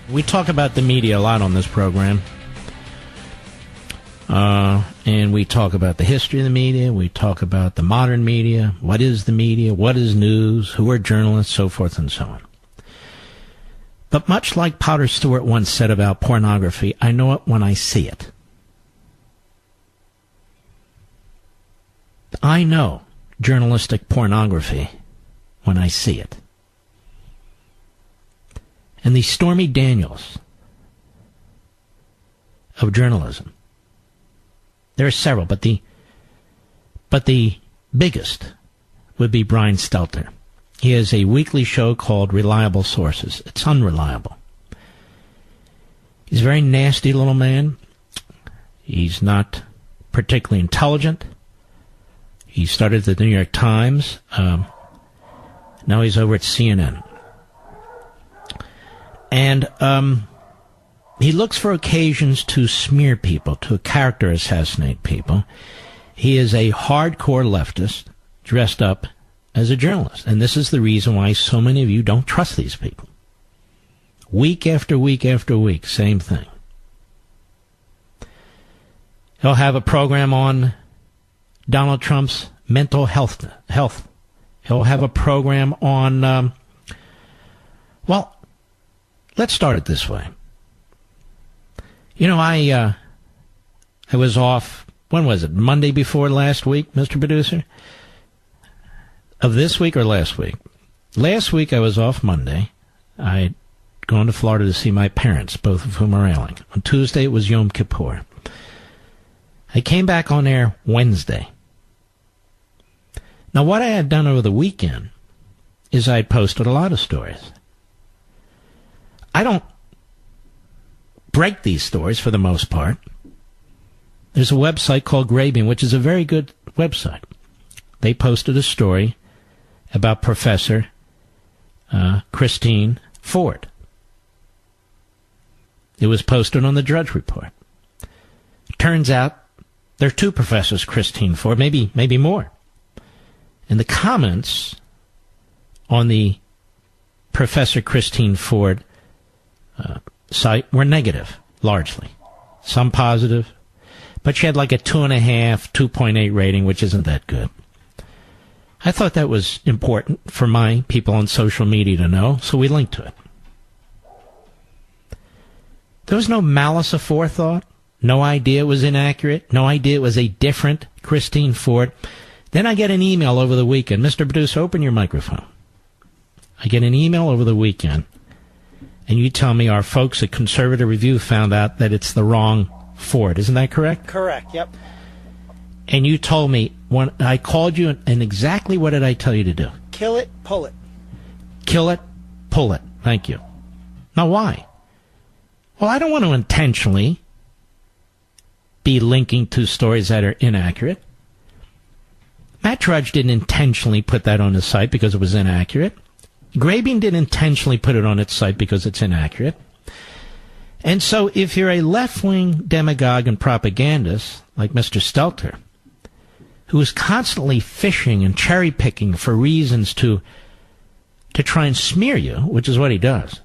We talk about the media a lot on this program. And we talk about the history of the media. We talk about the modern media. What is the media? What is news? Who are journalists? So forth and so on. But much like Potter Stewart once said about pornography, I know it when I see it. I know journalistic pornography when I see it. And the Stormy Daniels of journalism, there are several, but the biggest would be Brian Stelter. He has a weekly show called Reliable Sources. It's unreliable. He's a very nasty little man. He's not particularly intelligent. He started at the New York Times. Now he's over at CNN. And he looks for occasions to smear people, to character assassinate people. He is a hardcore leftist dressed up as a journalist. And this is the reason why so many of you don't trust these people. Week after week after week, same thing. He'll have a program on Donald Trump's mental health. He'll have a program on, well, let's start it this way. You know, I was off, when was it, Monday before last week, Mr. Producer? Of this week or last week? Last week I was off Monday. I'd gone to Florida to see my parents, both of whom are ailing. On Tuesday it was Yom Kippur. I came back on air Wednesday. Now what I had done over the weekend is I had posted a lot of stories. I don't break these stories for the most part. There's a website called LEVIN, which is a very good website. They posted a story about Professor Christine Ford. It was posted on the Drudge Report. Turns out there are two Professors Christine Ford, maybe more. And the comments on the Professor Christine Ford site were negative, largely. Some positive, but she had like a 2.5, 2.8 rating, which isn't that good. I thought that was important for my people on social media to know, so we linked to it. There was no malice aforethought, no idea it was inaccurate, no idea it was a different Christine Ford. Then I get an email over the weekend. Mr. Producer, open your microphone. I get an email over the weekend, and you tell me our folks at Conservative Review found out that it's the wrong Ford. Isn't that correct? Correct, yep. And you told me, when I called you, and exactly what did I tell you to do? Kill it, pull it. Kill it, pull it. Thank you. Now, why? Well, I don't want to intentionally be linking to stories that are inaccurate. Matt Drudge didn't intentionally put that on his site because it was inaccurate. Grabing didn't intentionally put it on its site because it's inaccurate. And so if you're a left-wing demagogue and propagandist like Mr. Stelter, who is constantly fishing and cherry-picking for reasons to try and smear you, which is what he does,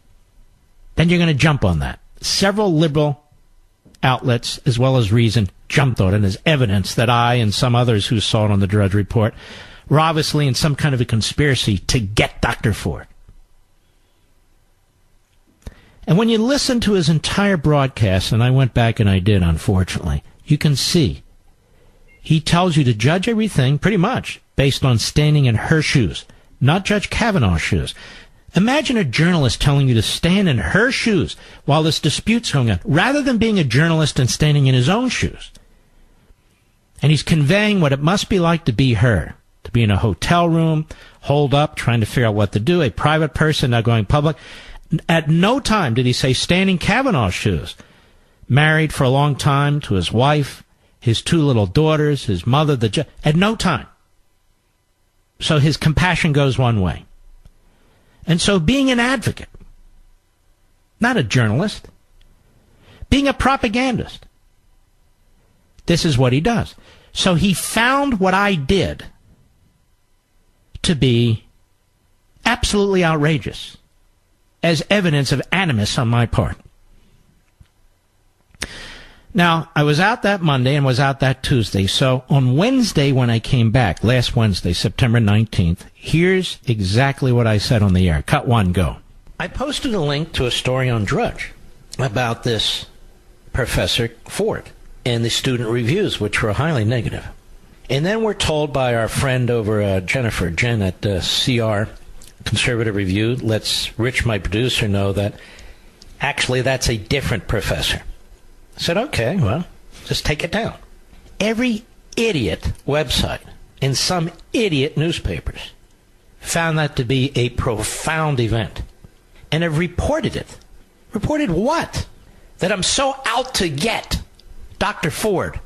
then you're going to jump on that. Several liberal outlets, as well as Reason, jumped on it as evidence that I and some others who saw it on the Drudge Report were obviously in some kind of a conspiracy to get Dr. Ford. And when you listen to his entire broadcast, and I went back and I did, unfortunately, you can see he tells you to judge everything pretty much based on standing in her shoes, not Judge Kavanaugh's shoes. Imagine a journalist telling you to stand in her shoes while this dispute's going on, rather than being a journalist and standing in his own shoes. And he's conveying what it must be like to be her, to be in a hotel room, holed up, trying to figure out what to do, a private person now going public. At no time did he say stand in Kavanaugh's shoes. Married for a long time to his wife, his two little daughters, his mother, at no time. So his compassion goes one way. And so being an advocate, not a journalist, being a propagandist, this is what he does. So he found what I did to be absolutely outrageous. as evidence of animus on my part. Now, I was out that Monday and was out that Tuesday. So on Wednesday when I came back, last Wednesday, September 19th, here's exactly what I said on the air. Cut one, go. I posted a link to a story on Drudge about this Professor Ford and the student reviews, which were highly negative. And then we're told by our friend over Jen at CR, Conservative Review, lets Rich, my producer, know that actually that's a different professor. I said, okay, well, just take it down. Every idiot website and some idiot newspapers found that to be a profound event and have reported it. Reported what? That I'm so out to get Dr. Ford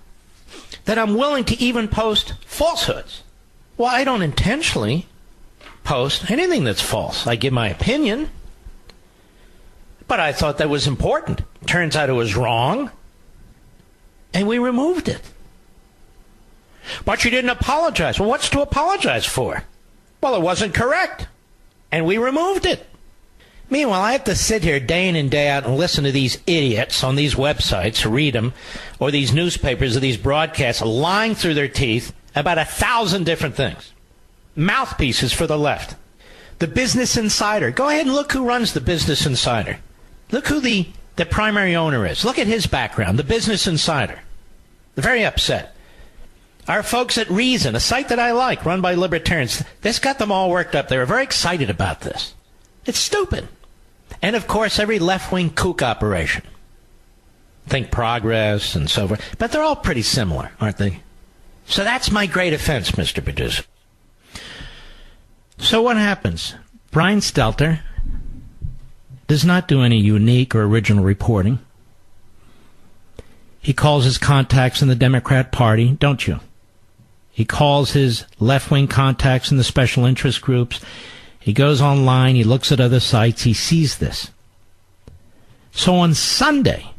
that I'm willing to even post falsehoods. Well, I don't intentionally post anything that's false. I give my opinion. But I thought that was important. Turns out it was wrong. And we removed it. But you didn't apologize. Well, what's to apologize for? Well, it wasn't correct. And we removed it. Meanwhile, I have to sit here day in and day out and listen to these idiots on these websites, read them, or these newspapers or these broadcasts lying through their teeth about 1,000 different things. Mouthpieces for the left. The Business Insider. Go ahead and look who runs the Business Insider. Look who the primary owner is. Look at his background, the Business Insider. They're very upset. Our folks at Reason, a site that I like, run by libertarians, this got them all worked up. They were very excited about this. It's stupid. And, of course, every left-wing kook operation. Think Progress and so forth. But they're all pretty similar, aren't they? So that's my great offense, Mr. Producer. So what happens? Brian Stelter does not do any unique or original reporting. He calls his contacts in the Democrat Party, don't you? He calls his left-wing contacts in the special interest groups. He goes online, he looks at other sites, he sees this. So on Sunday,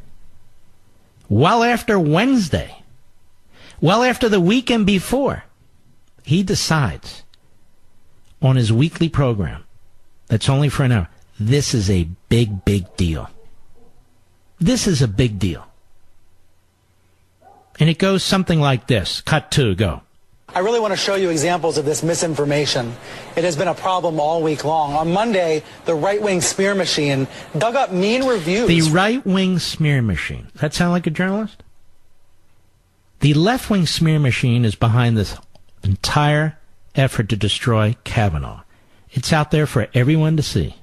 well after Wednesday, well after the weekend before, he decides on his weekly program, that's only for an hour, this is a big, big deal. This is a big deal. And it goes something like this. Cut two, go. I really want to show you examples of this misinformation. It has been a problem all week long. On Monday, the right-wing smear machine dug up mean reviews. The right-wing smear machine. Does that sound like a journalist? The left-wing smear machine is behind this entire effort to destroy Kavanaugh. It's out there for everyone to see.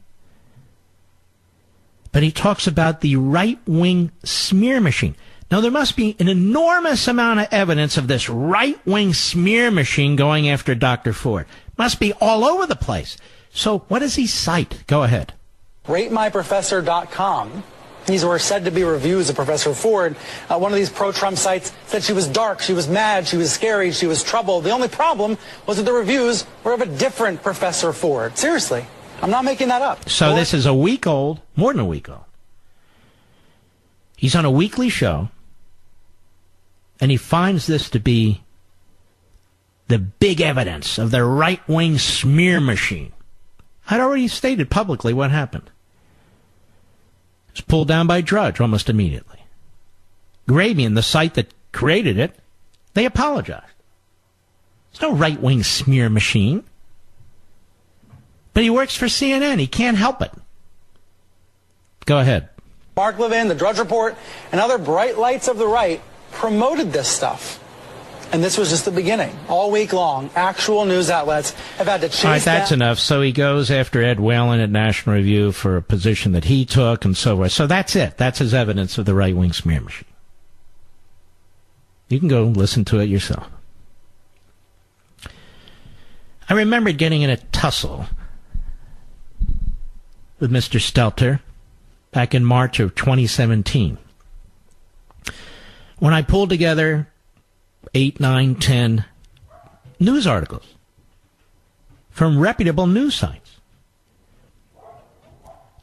But he talks about the right-wing smear machine. Now, there must be an enormous amount of evidence of this right-wing smear machine going after Dr. Ford. Must be all over the place. So what does he cite? Go ahead. RateMyProfessor.com. These were said to be reviews of Professor Ford. One of these pro-Trump sites said she was dark, she was mad, she was scary, she was troubled. The only problem was that the reviews were of a different Professor Ford. Seriously, I'm not making that up. So this is a week old, more than a week old. He's on a weekly show, and he finds this to be the big evidence of the right-wing smear machine. I'd already stated publicly what happened. It was pulled down by Drudge almost immediately. Grabian, the site that created it, they apologized. There's no right-wing smear machine. But he works for CNN. He can't help it. Go ahead. Mark Levin, the Drudge Report, and other bright lights of the right promoted this stuff. And this was just the beginning. All week long, actual news outlets have had to chase All right, that's enough. So he goes after Ed Whalen at National Review for a position that he took and so forth. So that's it. That's his evidence of the right-wing smear machine. You can go listen to it yourself. I remember getting in a tussle with Mr. Stelter back in March of 2017 when I pulled together 8, 9, 10 news articles from reputable news sites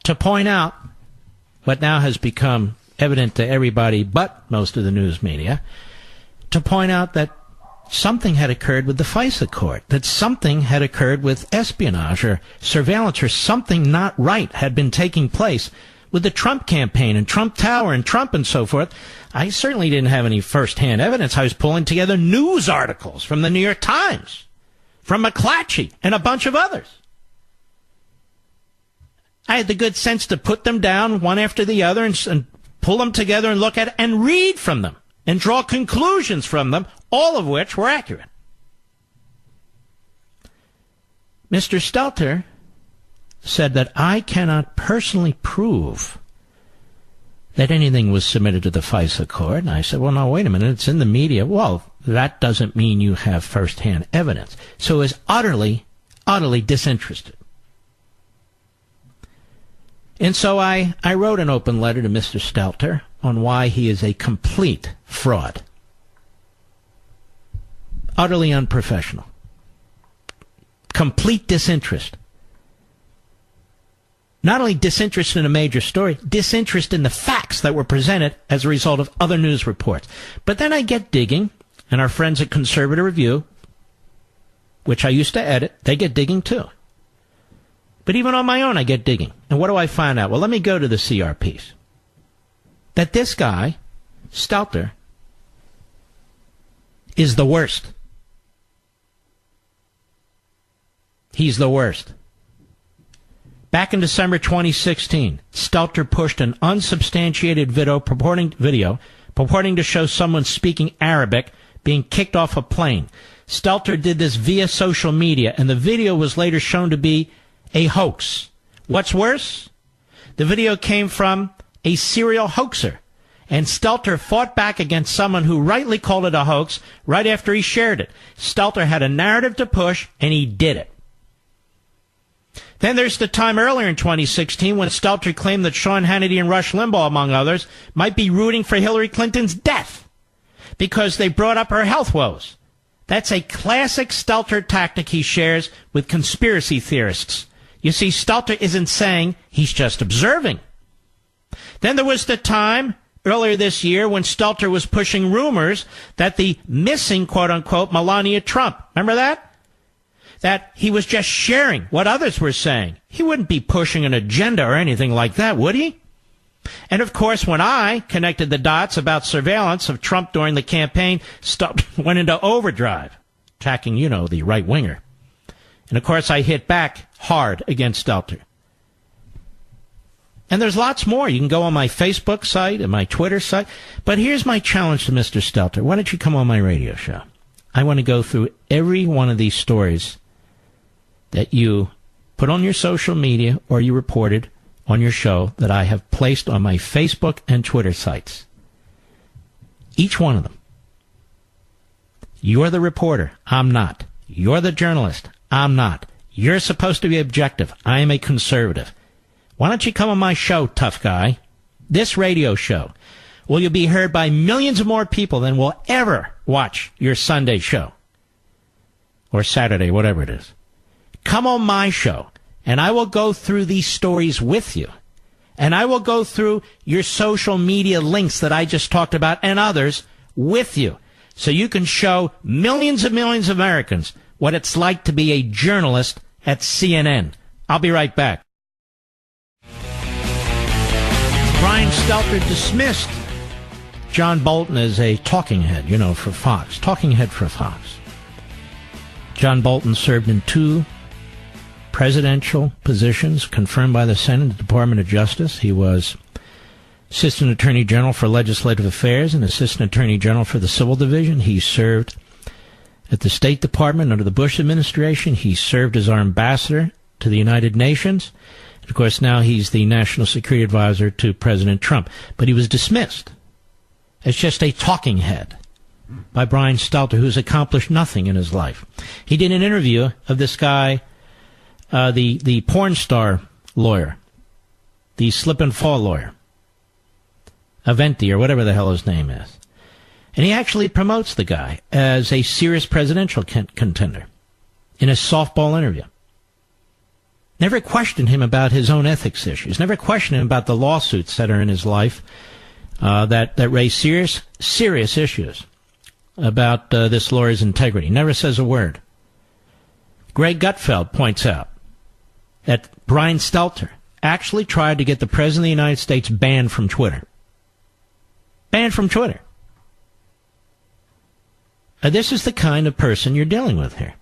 to point out what now has become evident to everybody but most of the news media, to point out that something had occurred with the FISA court, that something had occurred with espionage or surveillance, or something not right had been taking place with the Trump campaign and Trump Tower and Trump and so forth. I certainly didn't have any first-hand evidence. I was pulling together news articles from the New York Times, from McClatchy, and a bunch of others. I had the good sense to put them down one after the other and pull them together and look at it and read from them and draw conclusions from them, all of which were accurate. Mr. Stelter said that I cannot personally prove that anything was submitted to the FISA court. And I said, well, no, wait a minute, it's in the media. Well, that doesn't mean you have first-hand evidence. So it was utterly, utterly disinterested. And so I wrote an open letter to Mr. Stelter on why he is a complete fraud. Utterly unprofessional. Complete disinterest. Not only disinterest in a major story, disinterest in the facts that were presented as a result of other news reports. But then I get digging, and our friends at Conservative Review, which I used to edit, they get digging too. But even on my own, I get digging. And what do I find out? Well, let me go to the CR piece. That this guy, Stelter, is the worst. He's the worst. Back in December 2016, Stelter pushed an unsubstantiated video purporting to show someone speaking Arabic being kicked off a plane. Stelter did this via social media, and the video was later shown to be a hoax. What's worse? The video came from a serial hoaxer, and Stelter fought back against someone who rightly called it a hoax right after he shared it. Stelter had a narrative to push, and he did it. Then there's the time earlier in 2016 when Stelter claimed that Sean Hannity and Rush Limbaugh, among others, might be rooting for Hillary Clinton's death because they brought up her health woes. That's a classic Stelter tactic he shares with conspiracy theorists. You see, Stelter isn't saying, he's just observing. Then there was the time earlier this year when Stelter was pushing rumors that the missing, quote-unquote, Melania Trump, remember that? That he was just sharing what others were saying. He wouldn't be pushing an agenda or anything like that, would he? And of course, when I connected the dots about surveillance of Trump during the campaign, Stelter went into overdrive, attacking, the right winger. And of course, I hit back hard against Stelter. And there's lots more. You can go on my Facebook site and my Twitter site. But here's my challenge to Mr. Stelter. Why don't you come on my radio show? I want to go through every one of these stories that you put on your social media or you reported on your show that I have placed on my Facebook and Twitter sites. Each one of them. You're the reporter. I'm not. You're the journalist. I'm not. You're supposed to be objective. I am a conservative. Why don't you come on my show, tough guy? This radio show. Well, you'll be heard by millions of more people than will ever watch your Sunday show. Or Saturday, whatever it is. Come on my show, and I will go through these stories with you. And I will go through your social media links that I just talked about and others with you. So you can show millions of Americans what it's like to be a journalist at CNN. I'll be right back. Brian Stelter dismissed John Bolton as a talking head, for Fox. Talking head for Fox. John Bolton served in 2 presidential positions confirmed by the Senate and the Department of Justice. He was Assistant Attorney General for Legislative Affairs and Assistant Attorney General for the Civil Division. He served at the State Department under the Bush administration. He served as our ambassador to the United Nations. Of course, now he's the National Security Advisor to President Trump. But he was dismissed as just a talking head by Brian Stelter, who's accomplished nothing in his life. He did an interview of this guy, the porn star lawyer, the slip and fall lawyer, Aventi, or whatever the hell his name is. And he actually promotes the guy as a serious presidential contender in a softball interview. Never questioned him about his own ethics issues. Never questioned him about the lawsuits that are in his life that raise serious issues. about this lawyer's integrity. Never says a word. Greg Gutfeld points out that Brian Stelter actually tried to get the President of the United States banned from Twitter. Banned from Twitter. This is the kind of person you're dealing with here.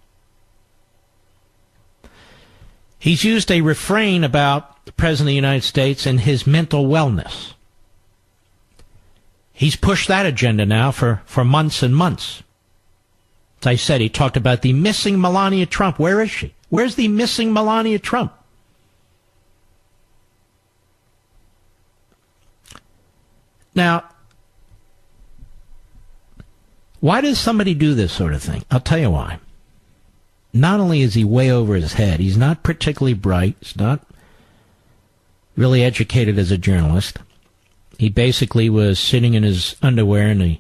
He's used a refrain about the President of the United States and his mental wellness. He's pushed that agenda now for months and months. As I said, he talked about the missing Melania Trump. Where is she? Where's the missing Melania Trump? Now, why does somebody do this sort of thing? I'll tell you why. Not only is he way over his head, he's not particularly bright, he's not really educated as a journalist. He basically was sitting in his underwear in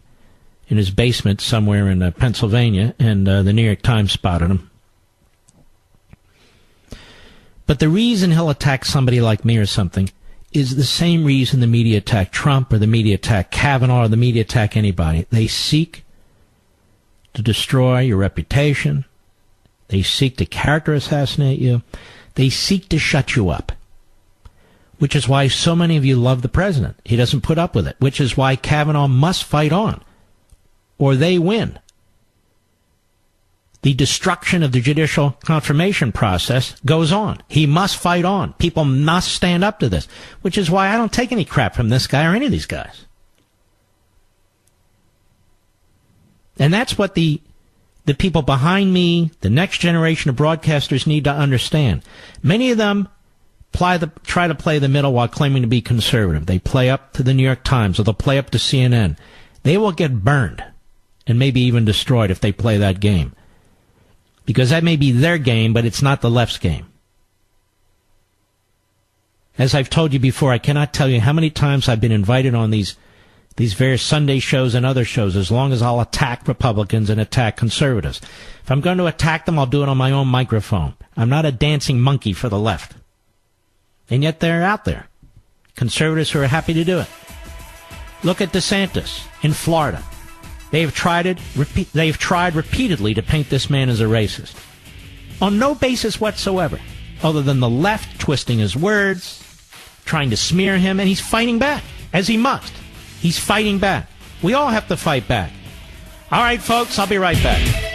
his basement somewhere in Pennsylvania, and the New York Times spotted him. But the reason he'll attack somebody like me or something is the same reason the media attack Trump or the media attack Kavanaugh or the media attack anybody. They seek to destroy your reputation. They seek to character assassinate you. They seek to shut you up. Which is why so many of you love the president. He doesn't put up with it. Which is why Kavanaugh must fight on, or they win. The destruction of the judicial confirmation process goes on. He must fight on. People must stand up to this. Which is why I don't take any crap from this guy or any of these guys. And that's what the people behind me, the next generation of broadcasters need to understand. Many of them try to play the middle while claiming to be conservative. They play up to the New York Times or they'll play up to CNN. They will get burned and maybe even destroyed if they play that game. Because that may be their game, but it's not the left's game. As I've told you before, I cannot tell you how many times I've been invited on these various Sunday shows and other shows, as long as I'll attack Republicans and attack conservatives. If I'm going to attack them, I'll do it on my own microphone. I'm not a dancing monkey for the left. And yet they're out there. Conservatives who are happy to do it. Look at DeSantis in Florida. They've tried repeatedly to paint this man as a racist. On no basis whatsoever, other than the left twisting his words, trying to smear him, and he's fighting back, as he must. He's fighting back. We all have to fight back. All right, folks, I'll be right back.